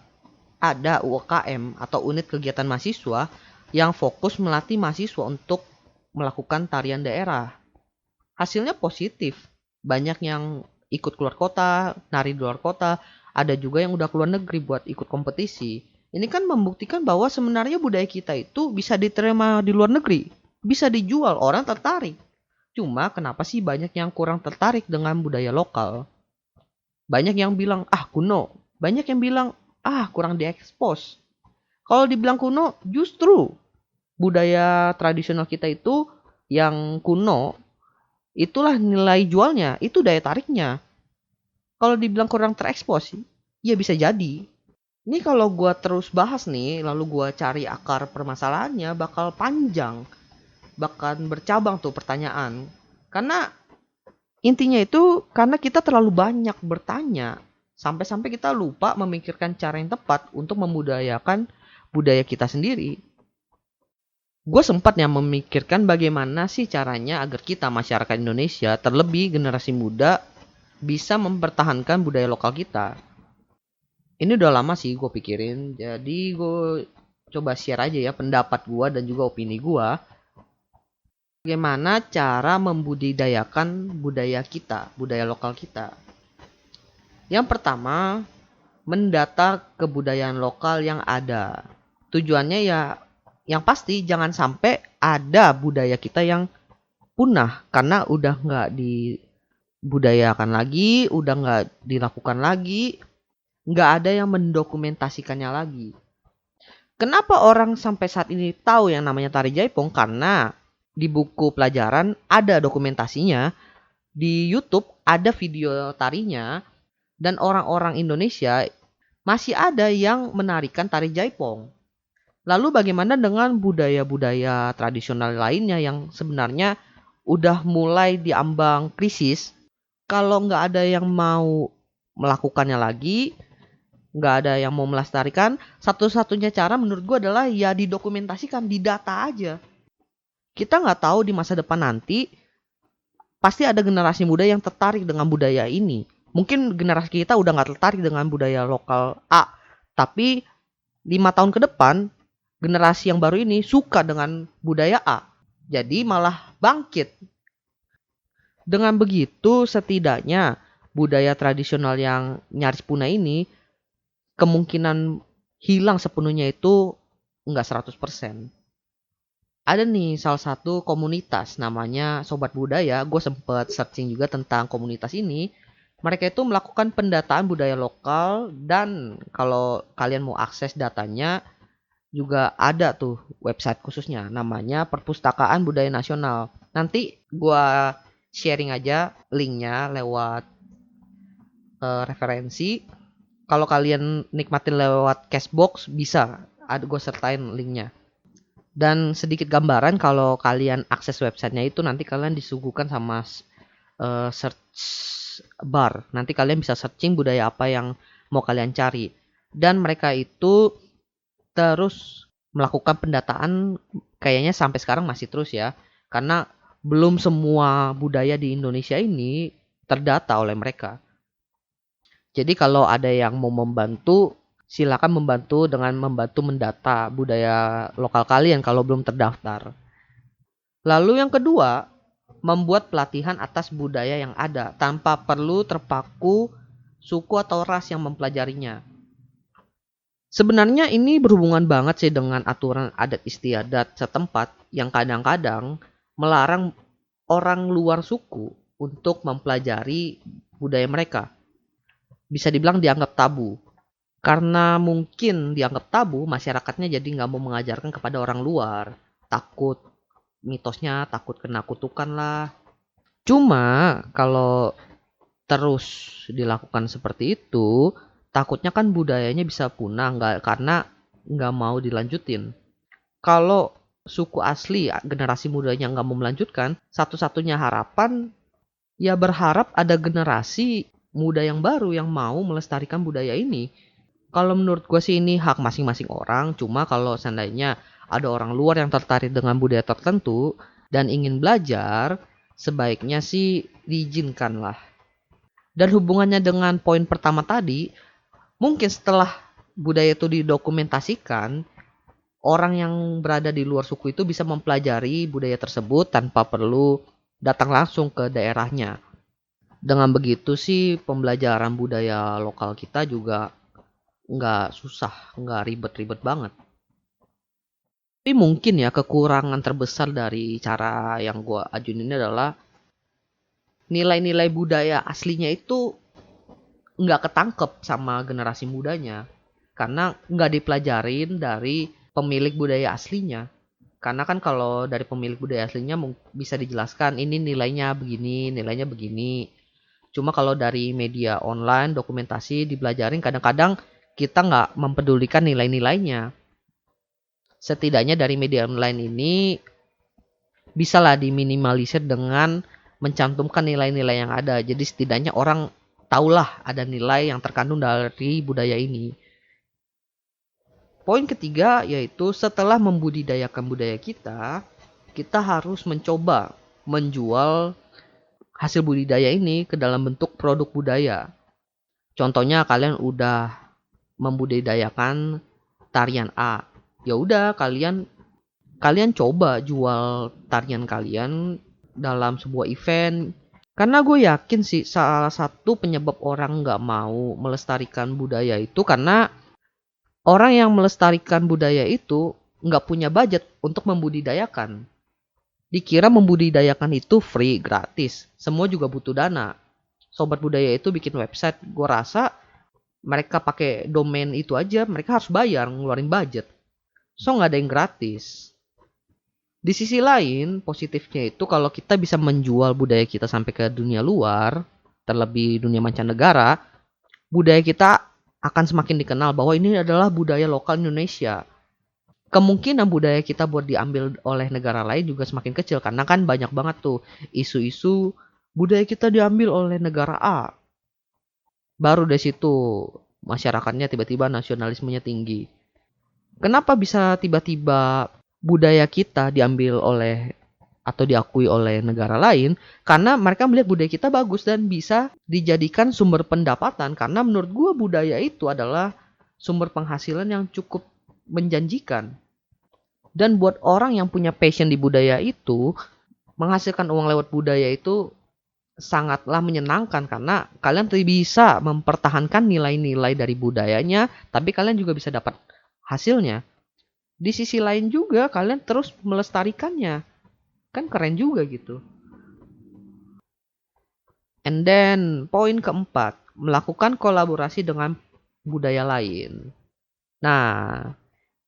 ada UKM atau unit kegiatan mahasiswa yang fokus melatih mahasiswa untuk melakukan tarian daerah. Hasilnya positif. Banyak yang ikut keluar kota, nari di luar kota, ada juga yang udah keluar negeri buat ikut kompetisi. Ini kan membuktikan bahwa sebenarnya budaya kita itu bisa diterima di luar negeri, bisa dijual, orang tertarik. Cuma kenapa sih banyak yang kurang tertarik dengan budaya lokal? Banyak yang bilang, ah kuno. Banyak yang bilang, ah kurang diekspos. Kalau dibilang kuno, justru budaya tradisional kita itu yang kuno, itulah nilai jualnya, itu daya tariknya. Kalau dibilang kurang terekspos, ya bisa jadi. Ini kalau gua terus bahas nih, lalu gua cari akar permasalahannya, bakal panjang. Bahkan bercabang tuh pertanyaan. Karena intinya itu karena kita terlalu banyak bertanya. Sampai-sampai kita lupa memikirkan cara yang tepat untuk membudayakan budaya kita sendiri. Gue sempat ya memikirkan bagaimana sih caranya agar kita masyarakat Indonesia, terlebih generasi muda, bisa mempertahankan budaya lokal kita. Ini udah lama sih gue pikirin, jadi gue coba share aja ya pendapat gue dan juga opini gue. Bagaimana cara membudidayakan budaya kita, budaya lokal kita. Yang pertama, mendata kebudayaan lokal yang ada. Tujuannya ya yang pasti jangan sampai ada budaya kita yang punah karena udah nggak dibudayakan lagi, udah nggak dilakukan lagi, nggak ada yang mendokumentasikannya lagi. Kenapa orang sampai saat ini tahu yang namanya tari jaipong? Karena di buku pelajaran ada dokumentasinya, di YouTube ada video tarinya, dan orang-orang Indonesia masih ada yang menarikan tari jaipong. Lalu bagaimana dengan budaya-budaya tradisional lainnya yang sebenarnya udah mulai diambang krisis? Kalau nggak ada yang mau melakukannya lagi, nggak ada yang mau melestarikan, satu-satunya cara menurut gue adalah ya didokumentasikan, didata aja. Kita nggak tahu di masa depan nanti pasti ada generasi muda yang tertarik dengan budaya ini. Mungkin generasi kita udah nggak tertarik dengan budaya lokal A, tapi 5 tahun ke depan generasi yang baru ini suka dengan budaya A. Jadi malah bangkit. Dengan begitu setidaknya budaya tradisional yang nyaris punah ini kemungkinan hilang sepenuhnya itu enggak 100%. Ada nih salah satu komunitas namanya Sobat Budaya. Gue sempet searching juga tentang komunitas ini. Mereka itu melakukan pendataan budaya lokal dan kalau kalian mau akses datanya juga ada tuh website khususnya namanya Perpustakaan Budaya Nasional. Nanti gua sharing aja linknya lewat referensi. Kalau kalian nikmatin lewat Cashbox bisa, ada gue sertain linknya. Dan sedikit gambaran kalau kalian akses websitenya itu nanti kalian disuguhkan sama search bar. Nanti kalian bisa searching budaya apa yang mau kalian cari. Dan mereka itu terus melakukan pendataan kayaknya sampai sekarang masih terus ya. Karena belum semua budaya di Indonesia ini terdata oleh mereka. Jadi kalau ada yang mau membantu, silakan membantu dengan membantu mendata budaya lokal kalian kalau belum terdaftar. Lalu yang kedua, membuat pelatihan atas budaya yang ada tanpa perlu terpaku suku atau ras yang mempelajarinya. Sebenarnya ini berhubungan banget sih dengan aturan adat istiadat setempat yang kadang-kadang melarang orang luar suku untuk mempelajari budaya mereka. Bisa dibilang dianggap tabu. Karena mungkin dianggap tabu, masyarakatnya jadi nggak mau mengajarkan kepada orang luar. Takut mitosnya, takut kena kutukan lah. Cuma kalau terus dilakukan seperti itu, takutnya kan budayanya bisa punah karena nggak mau dilanjutin. Kalau suku asli generasi mudanya nggak mau melanjutkan, satu-satunya harapan ya berharap ada generasi muda yang baru yang mau melestarikan budaya ini. Kalau menurut gue sih ini hak masing-masing orang, cuma kalau seandainya ada orang luar yang tertarik dengan budaya tertentu dan ingin belajar, sebaiknya sih diizinkan lah. Dan hubungannya dengan poin pertama tadi, mungkin setelah budaya itu didokumentasikan, orang yang berada di luar suku itu bisa mempelajari budaya tersebut tanpa perlu datang langsung ke daerahnya. Dengan begitu sih pembelajaran budaya lokal kita juga nggak susah, nggak ribet-ribet banget. Tapi mungkin ya kekurangan terbesar dari cara yang gue ajuin ini adalah nilai-nilai budaya aslinya itu nggak ketangkep sama generasi mudanya. Karena nggak dipelajarin dari pemilik budaya aslinya. Karena kan kalau dari pemilik budaya aslinya bisa dijelaskan ini nilainya begini, nilainya begini. Cuma kalau dari media online, dokumentasi, dipelajarin kadang-kadang kita nggak mempedulikan nilai-nilainya. Setidaknya dari media online ini bisalah diminimalisir dengan mencantumkan nilai-nilai yang ada. Jadi setidaknya orang tahulah ada nilai yang terkandung dari budaya ini. Poin ketiga yaitu setelah membudidayakan budaya kita harus mencoba menjual hasil budidaya ini ke dalam bentuk produk budaya. Contohnya kalian udah membudidayakan tarian A. Ya udah kalian coba jual tarian kalian dalam sebuah event. Karena gue yakin sih salah satu penyebab orang nggak mau melestarikan budaya itu karena orang yang melestarikan budaya itu nggak punya budget untuk membudidayakan. Dikira membudidayakan itu free, gratis. Semua juga butuh dana. Sobat budaya itu bikin website, gue rasa mereka pakai domain itu aja, mereka harus bayar, ngeluarin budget. So nggak ada yang gratis. Di sisi lain, positifnya itu kalau kita bisa menjual budaya kita sampai ke dunia luar, terlebih dunia mancanegara, budaya kita akan semakin dikenal bahwa ini adalah budaya lokal Indonesia. Kemungkinan budaya kita buat diambil oleh negara lain juga semakin kecil karena kan banyak banget tuh isu-isu budaya kita diambil oleh negara A. Baru dari situ masyarakatnya tiba-tiba nasionalismenya tinggi. Kenapa bisa tiba-tiba budaya kita diambil oleh atau diakui oleh negara lain? Karena mereka melihat budaya kita bagus dan bisa dijadikan sumber pendapatan. Karena menurut gue budaya itu adalah sumber penghasilan yang cukup menjanjikan. Dan buat orang yang punya passion di budaya itu, menghasilkan uang lewat budaya itu sangatlah menyenangkan karena kalian bisa mempertahankan nilai-nilai dari budayanya, tapi kalian juga bisa dapat hasilnya. Di sisi lain juga kalian terus melestarikannya. Kan keren juga gitu. And then poin keempat, melakukan kolaborasi dengan budaya lain. Nah,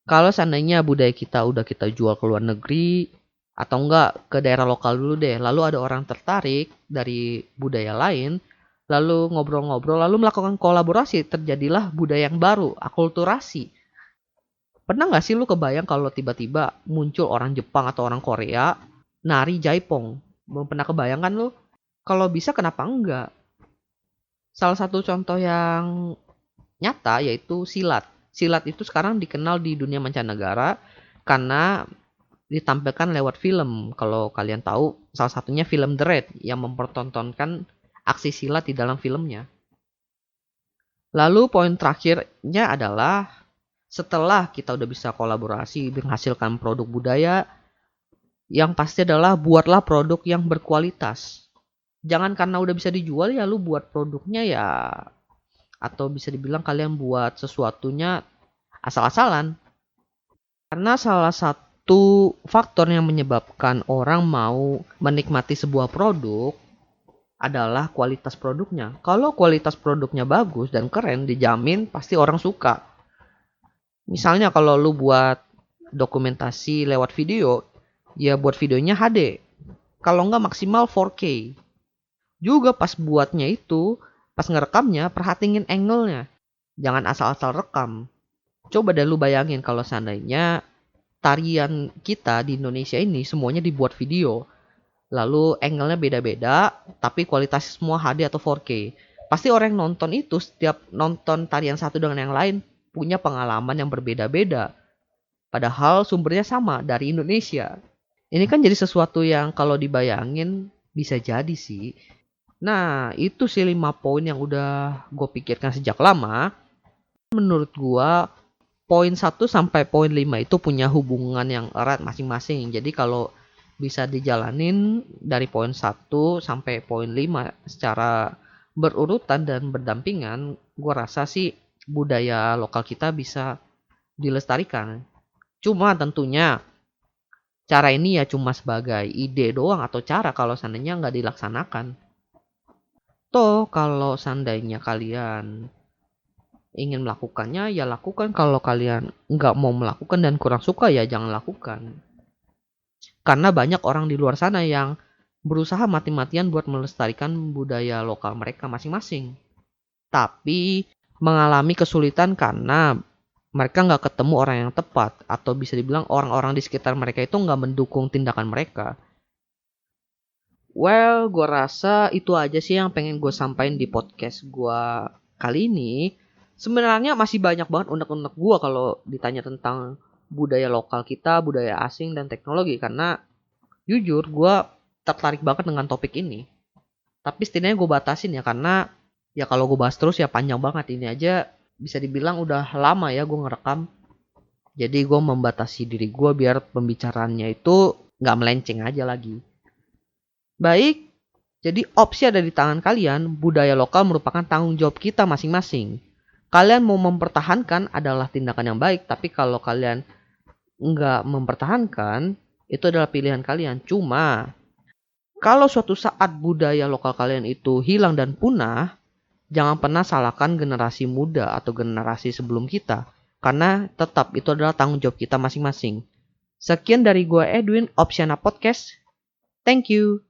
kalau seandainya budaya kita udah kita jual ke luar negeri atau enggak ke daerah lokal dulu deh, lalu ada orang tertarik dari budaya lain, lalu ngobrol-ngobrol, lalu melakukan kolaborasi, terjadilah budaya yang baru, akulturasi. Pernah nggak sih lu kebayang kalau tiba-tiba muncul orang Jepang atau orang Korea nari jaipong? Belum pernah kebayang kan lu? Kalau bisa kenapa enggak? Salah satu contoh yang nyata yaitu silat. Silat itu sekarang dikenal di dunia mancanegara karena ditampilkan lewat film. Kalau kalian tahu, salah satunya film The Raid yang mempertontonkan aksi silat di dalam filmnya. Lalu poin terakhirnya adalah setelah kita udah bisa kolaborasi menghasilkan produk budaya, yang pasti adalah buatlah produk yang berkualitas. Jangan karena udah bisa dijual ya lu buat produknya ya, atau bisa dibilang kalian buat sesuatunya asal-asalan. Karena salah satu faktor yang menyebabkan orang mau menikmati sebuah produk adalah kualitas produknya. Kalau kualitas produknya bagus dan keren, dijamin pasti orang suka. Misalnya kalau lu buat dokumentasi lewat video, ya buat videonya HD. Kalau nggak maksimal 4K. Juga pas buatnya itu, pas ngerekamnya, perhatiin angle-nya. Jangan asal-asal rekam. Coba deh lu bayangin kalau seandainya tarian kita di Indonesia ini semuanya dibuat video. Lalu angle-nya beda-beda, tapi kualitas semua HD atau 4K. Pasti orang yang nonton itu, setiap nonton tarian satu dengan yang lain, punya pengalaman yang berbeda-beda. Padahal sumbernya sama, dari Indonesia. Ini kan jadi sesuatu yang kalau dibayangin, bisa jadi sih. Nah, itu sih 5 poin yang udah gue pikirkan sejak lama. Menurut gue, poin 1 sampai poin 5 itu punya hubungan yang erat masing-masing. Jadi kalau bisa dijalanin dari poin 1 sampai poin 5 secara berurutan dan berdampingan, gue rasa sih budaya lokal kita bisa dilestarikan. Cuma tentunya cara ini ya cuma sebagai ide doang atau cara kalau seandainya nggak dilaksanakan. Toh kalau seandainya kalian ingin melakukannya ya lakukan, kalau kalian nggak mau melakukan dan kurang suka ya jangan lakukan. Karena banyak orang di luar sana yang berusaha mati-matian buat melestarikan budaya lokal mereka masing-masing. Tapi mengalami kesulitan karena mereka nggak ketemu orang yang tepat. Atau bisa dibilang orang-orang di sekitar mereka itu nggak mendukung tindakan mereka. Well, gue rasa itu aja sih yang pengen gue sampaikan di podcast gue kali ini. Sebenarnya masih banyak banget unek-unek gue kalau ditanya tentang budaya lokal kita, budaya asing, dan teknologi. Karena jujur gue tertarik banget dengan topik ini. Tapi setidaknya gue batasin ya, karena ya kalau gue bahas terus ya panjang banget. Ini aja bisa dibilang udah lama ya gue ngerekam. Jadi gue membatasi diri gue biar pembicaraannya itu gak melenceng aja lagi. Baik, jadi opsi ada di tangan kalian. Budaya lokal merupakan tanggung jawab kita masing-masing. Kalian mau mempertahankan adalah tindakan yang baik, tapi kalau kalian nggak mempertahankan, itu adalah pilihan kalian. Cuma, kalau suatu saat budaya lokal kalian itu hilang dan punah, jangan pernah salahkan generasi muda atau generasi sebelum kita. Karena tetap itu adalah tanggung jawab kita masing-masing. Sekian dari gue Edwin, Opsiana Podcast. Thank you.